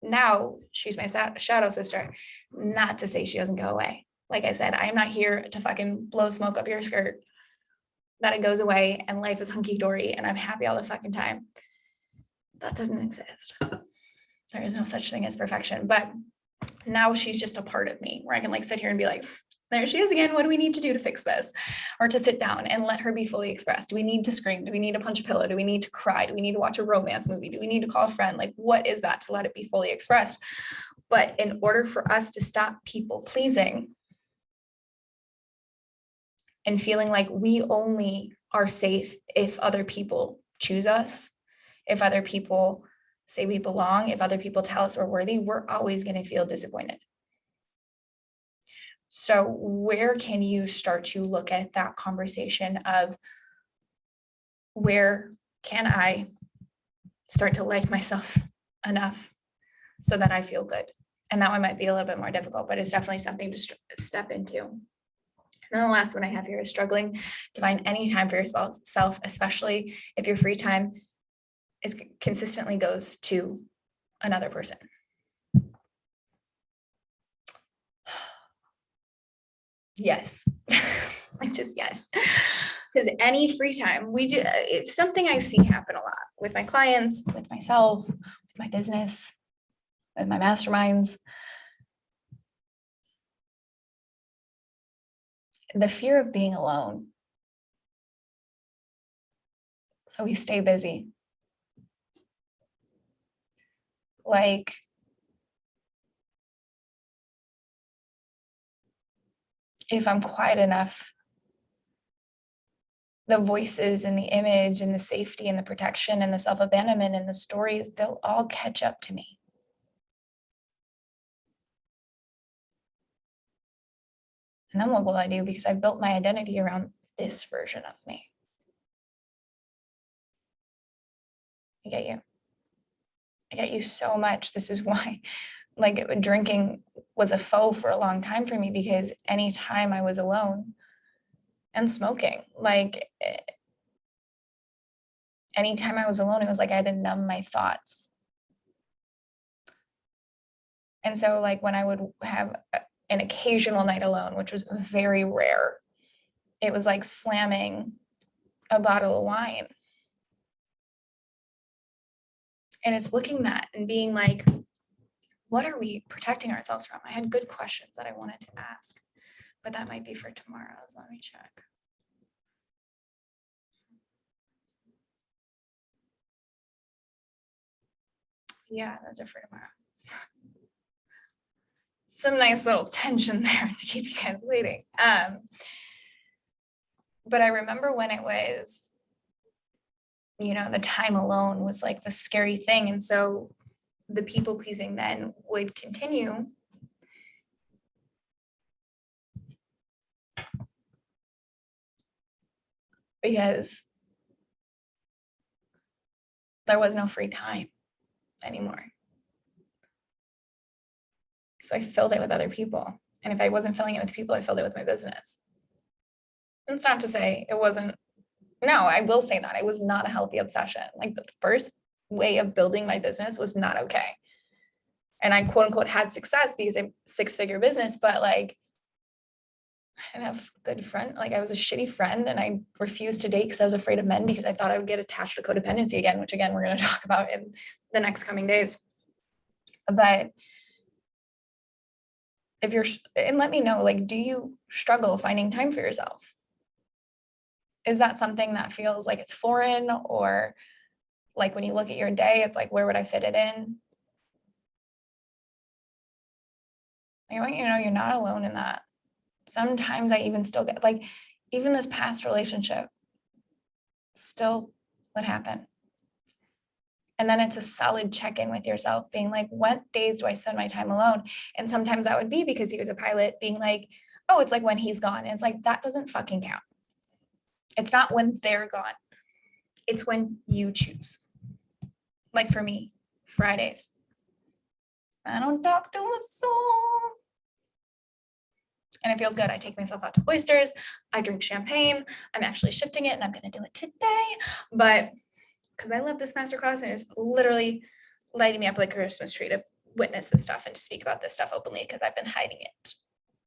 Now she's my shadow sister, not to say she doesn't go away. Like I said, I'm not here to fucking blow smoke up your skirt, that it goes away and life is hunky-dory and I'm happy all the fucking time. That doesn't exist. There is no such thing as perfection. But now she's just a part of me, where I can like sit here and be like, there she is again. What do we need to do to fix this? Or to sit down and let her be fully expressed. Do we need to scream? Do we need to punch a pillow? Do we need to cry? Do we need to watch a romance movie? Do we need to call a friend? Like, what is that to let it be fully expressed? But in order for us to stop people pleasing and feeling like we only are safe if other people choose us, if other people say we belong, if other people tell us we're worthy, we're always going to feel disappointed. So where can you start to look at that conversation of, where can I start to like myself enough so that I feel good? And that one might be a little bit more difficult, but it's definitely something to step into. And then the last one I have here is struggling to find any time for yourself, especially if your free time is consistently goes to another person. Yes, like, just yes. Because any free time we do, it's something I see happen a lot with my clients, with myself, with my business, with my masterminds. The fear of being alone. So we stay busy. Like, if I'm quiet enough, the voices and the image and the safety and the protection and the self-abandonment and the stories, they'll all catch up to me. And then what will I do? Because I've built my identity around this version of me. I get you. I get you so much. This is why, like, drinking was a foe for a long time for me, because anytime I was alone, and smoking, like, anytime I was alone, it was like I had to numb my thoughts. And so, like, when I would have an occasional night alone, which was very rare, it was like slamming a bottle of wine. And it's looking that and being like, what are we protecting ourselves from? I had good questions that I wanted to ask, but that might be for tomorrow. Let me check. Yeah, those are for tomorrow. Some nice little tension there to keep you guys waiting. But I remember when it was, you know, the time alone was like the scary thing. And so the people pleasing then would continue. Because there was no free time anymore. So I filled it with other people. And if I wasn't filling it with people, I filled it with my business. It's not to say it wasn't, no, I will say that it was not a healthy obsession. Like, the first way of building my business was not okay. And I quote unquote had success because I'm a 6-figure business, but like, I didn't have good friend. Like, I was a shitty friend, and I refused to date because I was afraid of men, because I thought I would get attached to codependency again, which again, we're going to talk about in the next coming days. But if you're, and let me know, like, do you struggle finding time for yourself? Is that something that feels like it's foreign, or like when you look at your day, it's like, where would I fit it in? I want you to know you're not alone in that. Sometimes I even still get, like, even this past relationship still would happen. And then it's a solid check-in with yourself, being like, what days do I spend my time alone? And sometimes that would be because he was a pilot, being like, oh, it's like when he's gone. And it's like, that doesn't fucking count. It's not when they're gone. It's when you choose. Like for me, Fridays. I don't talk to a soul. And it feels good. I take myself out to oysters. I drink champagne. I'm actually shifting it, and I'm going to do it today. But because I love this masterclass, and it's literally lighting me up like a Christmas tree to witness this stuff and to speak about this stuff openly, because I've been hiding it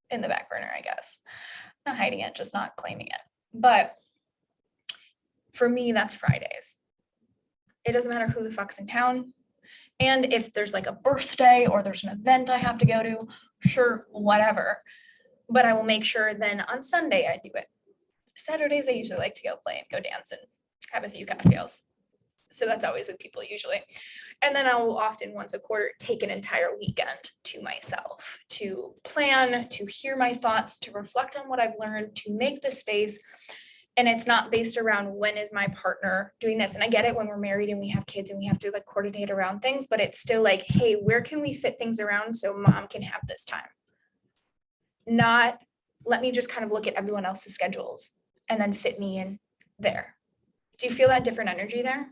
in the back burner, I guess. Not hiding it, just not claiming it. But for me, that's Fridays. It doesn't matter who the fuck's in town. And if there's like a birthday or there's an event I have to go to, sure, whatever. But I will make sure then on Sunday I do it. Saturdays, I usually like to go play and go dance and have a few cocktails. So that's always with people usually. And then I'll often once a quarter take an entire weekend to myself to plan, to hear my thoughts, to reflect on what I've learned, to make the space. And it's not based around when is my partner doing this. And I get it when we're married and we have kids and we have to like coordinate around things, but it's still like, hey, where can we fit things around so mom can have this time? Not let me just kind of look at everyone else's schedules and then fit me in there. Do you feel that different energy there? And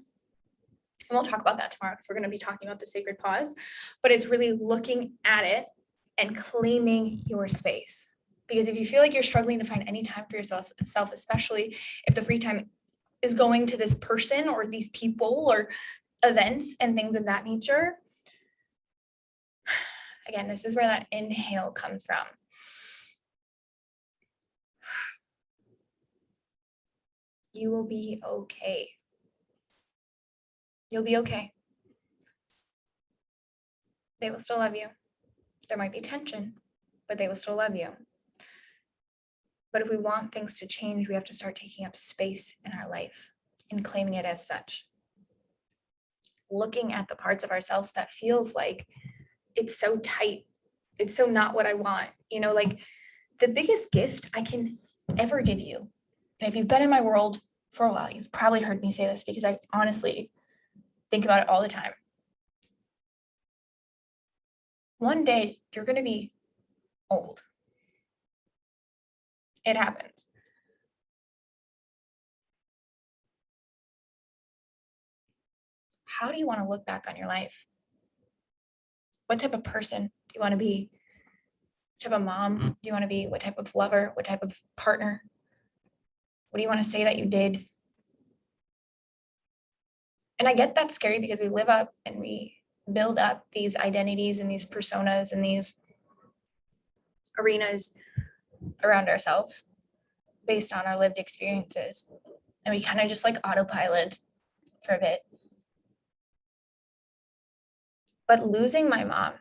we'll talk about that tomorrow, because we're going to be talking about the sacred pause, but it's really looking at it and claiming your space. Because if you feel like you're struggling to find any time for yourself, especially if the free time is going to this person or these people or events and things of that nature, again, this is where that inhale comes from. You will be okay. You'll be okay. They will still love you. There might be tension, but they will still love you. But if we want things to change, we have to start taking up space in our life and claiming it as such. Looking at the parts of ourselves that feels like it's so tight. It's so not what I want. You know, like the biggest gift I can ever give you. And if you've been in my world for a while, you've probably heard me say this because I honestly think about it all the time. One day you're going to be old. It happens. How do you want to look back on your life? What type of person do you want to be? What type of mom do you want to be? What type of lover? What type of partner? What do you want to say that you did? And I get that's scary because we live up and we build up these identities and these personas and these arenas around ourselves based on our lived experiences. And we kind of just like autopilot for a bit. But losing my mom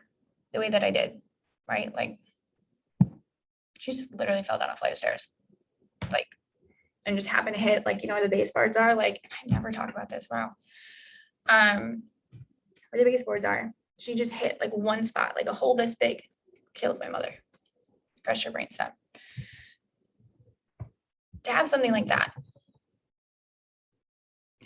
the way that I did, right? Like she just literally fell down a flight of stairs. Like, and just happened to hit, like, you know where the base boards are? Like, I never talk about this. Wow. Where the biggest boards are. She just hit like one spot, like a hole this big, killed my mother, crushed her brainstem. To have something like that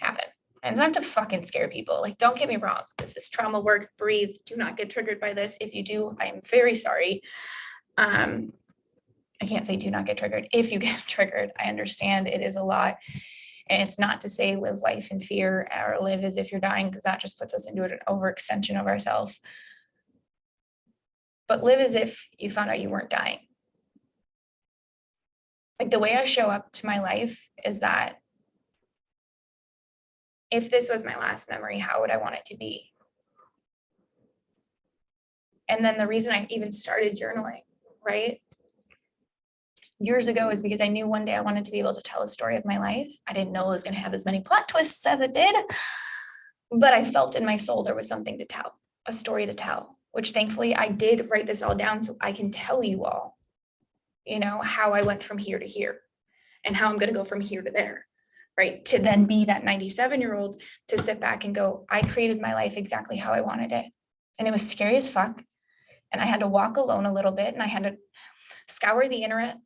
happen. And it's not to fucking scare people. Like, don't get me wrong. This is trauma work. Breathe. Do not get triggered by this. If you do, I am very sorry. I can't say do not get triggered. If you get triggered, I understand it is a lot. And it's not to say live life in fear or live as if you're dying, because that just puts us into an overextension of ourselves. But live as if you found out you weren't dying. Like the way I show up to my life is that if this was my last memory, how would I want it to be? And then the reason I even started journaling, right? Years ago is because I knew one day I wanted to be able to tell a story of my life. I didn't know it was going to have as many plot twists as it did, but I felt in my soul there was something to tell, a story to tell, which thankfully I did write this all down so I can tell you all, you know, how I went from here to here and how I'm going to go from here to there, right? To then be that 97-year-old to sit back and go, I created my life exactly how I wanted it. And it was scary as fuck. And I had to walk alone a little bit and I had to scour the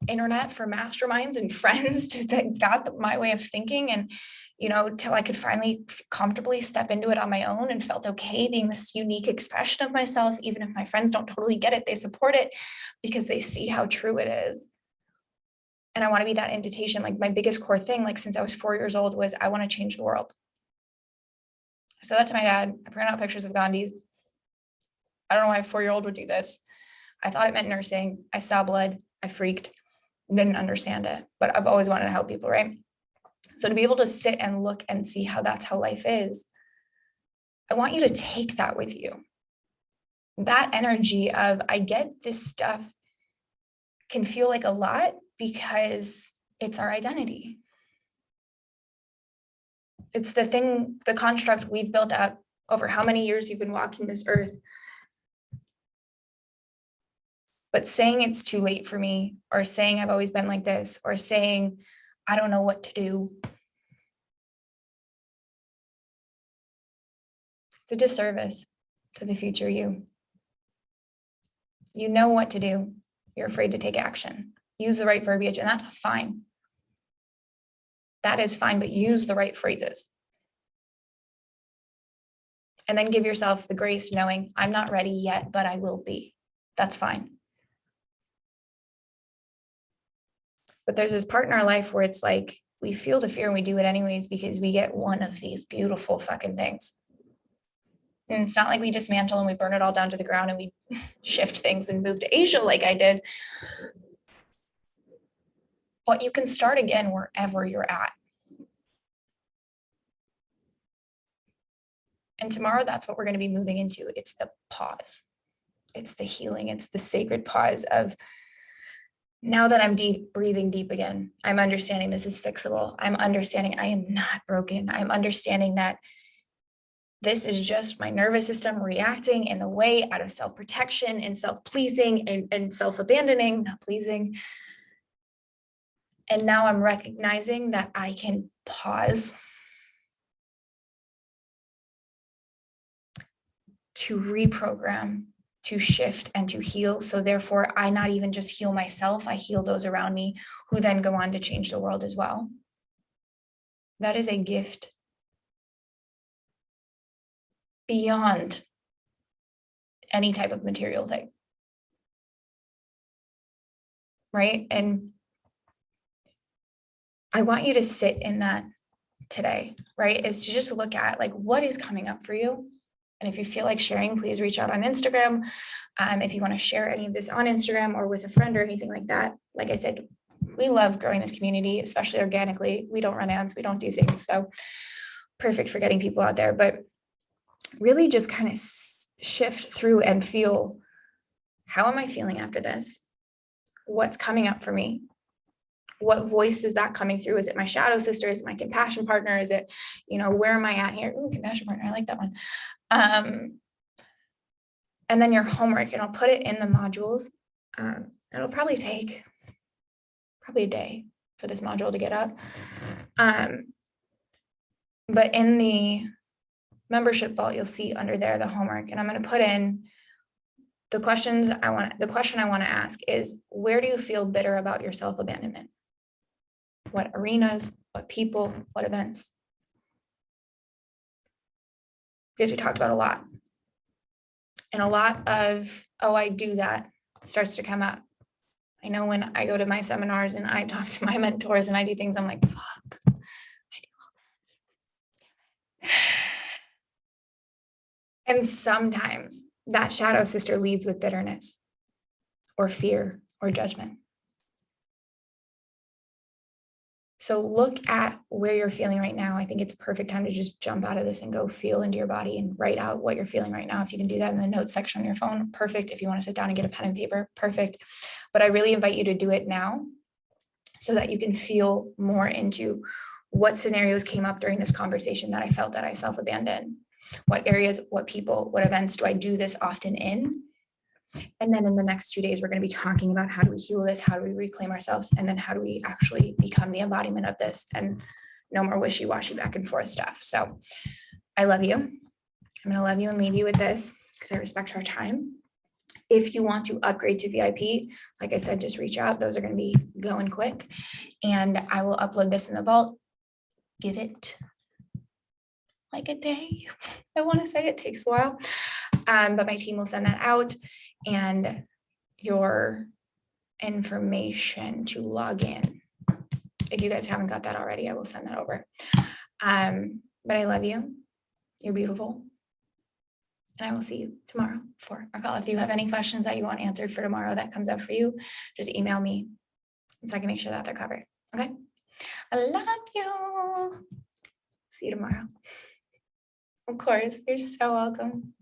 internet for masterminds and friends that got my way of thinking, and you know, till I could finally comfortably step into it on my own and felt okay being this unique expression of myself. Even if my friends don't totally get it, they support it because they see how true it is. And I want to be that invitation. Like my biggest core thing, like since I was 4 years old, was I want to change the world. I said that to my dad. I printed out pictures of Gandhi's. I don't know why a 4-year-old would do this. I thought it meant nursing. I saw blood. I freaked. Didn't understand it. But I've always wanted to help people, right? So to be able to sit and look and see how that's how life is, I want you to take that with you. That energy of I get this stuff can feel like a lot because it's our identity. It's the thing, the construct we've built up over how many years you've been walking this earth. But saying it's too late for me, or saying I've always been like this, or saying I don't know what to do, it's a disservice to the future you. You know what to do. You're afraid to take action. Use the right verbiage, and that's fine. That is fine, but use the right phrases. And then give yourself the grace knowing I'm not ready yet, but I will be. That's fine. But there's this part in our life where it's like we feel the fear and we do it anyways because we get one of these beautiful fucking things. And it's not like we dismantle and we burn it all down to the ground and we shift things and move to Asia like I did. But you can start again wherever you're at. And tomorrow, that's what we're going to be moving into. It's the pause. It's the healing. It's the sacred pause of Now that I'm breathing deep again, I'm understanding this is fixable. I'm understanding I am not broken. I'm understanding that this is just my nervous system reacting in the way out of self-protection and self-pleasing and self-abandoning, not pleasing. And now I'm recognizing that I can pause to reprogram, to shift, and to heal. So therefore, I not even just heal myself, I heal those around me who then go on to change the world as well. That is a gift beyond any type of material thing. Right? And I want you to sit in that today, right? Is to just look at like, what is coming up for you? And if you feel like sharing, please reach out on Instagram. If you want to share any of this on Instagram or with a friend or anything like that, like I said, we love growing this community, especially organically. We don't run ads, we don't do things. So perfect for getting people out there, but really just kind of shift through and feel, how am I feeling after this? What's coming up for me? What voice is that coming through? Is it my shadow sister? Is it my compassion partner? Is it, where am I at here? Ooh, compassion partner, I like that one. And then your homework, and I'll put it in the modules. It'll probably take a day for this module to get up. But in the membership vault, you'll see under there the homework, and I'm going to put in the question I want to ask is, where do you feel bitter about your self-abandonment? What arenas, what people, what events? Because we talked about a lot. And a lot of, oh, I do that starts to come up. I know when I go to my seminars and I talk to my mentors and I do things, I'm like, fuck, I do all that. And sometimes that shadow sister leads with bitterness or fear or judgment. So look at where you're feeling right now. I think it's a perfect time to just jump out of this and go feel into your body and write out what you're feeling right now. If you can do that in the notes section on your phone, perfect. If you want to sit down and get a pen and paper, perfect. But I really invite you to do it now so that you can feel more into what scenarios came up during this conversation that I felt that I self-abandoned. What areas, what people, what events do I do this often in? And then in the next 2 days, we're going to be talking about how do we heal this, how do we reclaim ourselves, and then how do we actually become the embodiment of this and no more wishy-washy back and forth stuff. So I love you. I'm going to love you and leave you with this because I respect our time. If you want to upgrade to VIP, like I said, just reach out. Those are going to be going quick. And I will upload this in the vault. Give it like a day. I want to say it takes a while, but my team will send that out. And your information to log in. If you guys haven't got that already, I will send that over. But I love you. You're beautiful. And I will see you tomorrow for our call. If you have any questions that you want answered for tomorrow that comes up for you, just email me so I can make sure that they're covered. Okay? I love you. See you tomorrow. Of course, you're so welcome.